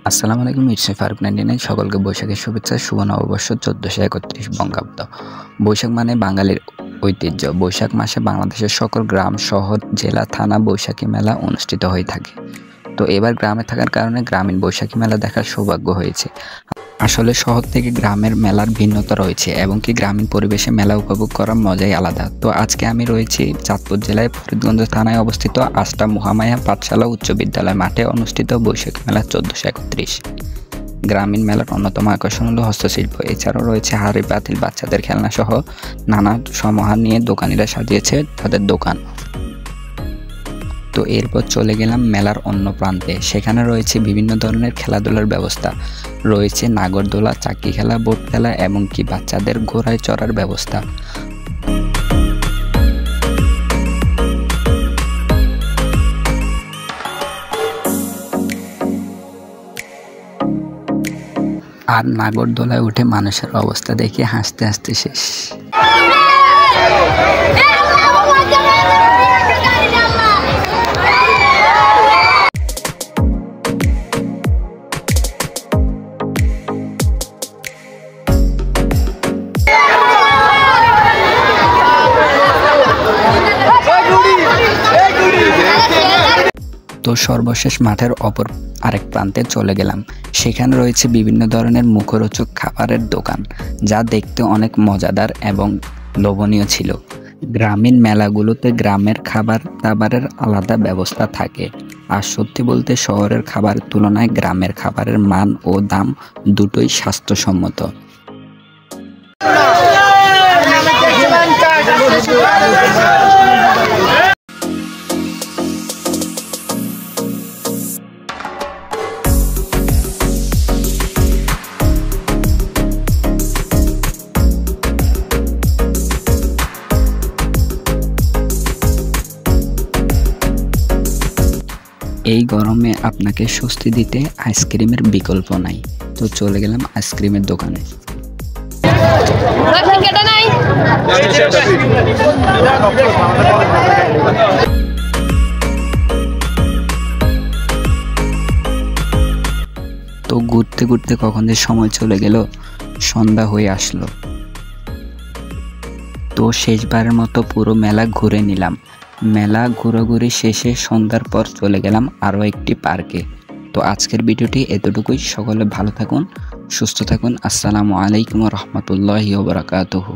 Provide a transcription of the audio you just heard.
আসসালামু আলাইকুম, ইটস ফারুক 99 সকলকে বৈশাখের শুভেচ্ছা। শুভ নববর্ষ 1431 বঙ্গাব্দ। বৈশাখ মানে বাঙালির ঐতিহ্য। বৈশাখ মাসে বাংলাদেশের সকল গ্রাম, শহর, জেলা, থানা বৈশাখী মেলা অনুষ্ঠিত হয়ে থাকে। তো এবার গ্রামে থাকার কারণে গ্রামীণ বৈশাখী মেলা দেখার সৌভাগ্য হয়েছে। আসলে শহর থেকে গ্রামের মেলার ভিন্নতা রয়েছে এবং কি গ্রামীণ পরিবেশে মেলা উপভোগ করার মজাই আলাদা। তো আজকে আমি রয়েছি চাঁদপুর জেলায় ফরিদগঞ্জ থানায় অবস্থিত আষ্টা মহামায়া পাঠশালা উচ্চ বিদ্যালয় মাঠে অনুষ্ঠিত বৈশাখী মেলা 1431। গ্রামীণ মেলার অন্যতম আকর্ষণ হলো হস্তশিল্প। এছাড়াও রয়েছে হাঁড়ি পাতিল, বাচ্চাদের খেলনা সহ নানা সমাহার নিয়ে দোকানিরা সাজিয়েছে তাদের দোকান। তো এরপর চলে গেলাম মেলার অন্য প্রান্তে। সেখানে রয়েছে বিভিন্ন ধরনের খেলাধুলার ব্যবস্থা, রয়েছে নাগরদোলা, চাকি খেলা, বোট খেলা এবং কি বাচ্চাদের ঘোড়ায় চড়ার ব্যবস্থা। আর নাগরদোলায় উঠে মানুষের অবস্থা দেখে হাসতে হাসতে শেষ। তো সর্বশেষ মাঠের অপর আরেক প্রান্তে চলে গেলাম। সেখানে রয়েছে বিভিন্ন ধরনের মুখরোচক খাবারের দোকান, যা দেখতে অনেক মজাদার এবং লোভনীয় ছিল। গ্রামীণ মেলাগুলোতে গ্রামের খাবার দাবারের আলাদা ব্যবস্থা থাকে। আর সত্যি বলতে শহরের খাবারের তুলনায় গ্রামের খাবারের মান ও দাম দুটোই স্বাস্থ্যসম্মত। এই গরমে আপনাকে স্বস্তি দিতে আইসক্রিমের বিকল্প নাই। তো চলে গেলাম আইসক্রিমের দোকানে। তো ঘুরতে ঘুরতে কখন যে সময় চলে গেল, সন্ধ্যা হয়ে আসলো। তো শেষবারের মতো পুরো মেলা ঘুরে নিলাম। মেলা ঘোরাঘুরি শেষে সন্ধ্যার পর চলে গেলাম আরও একটি পার্কে। তো আজকের ভিডিওটি এতটুকুই। সকলে ভালো থাকুন, সুস্থ থাকুন। আসসালামু আলাইকুম ওয়া রাহমাতুল্লাহি ওয়া বারাকাতুহু।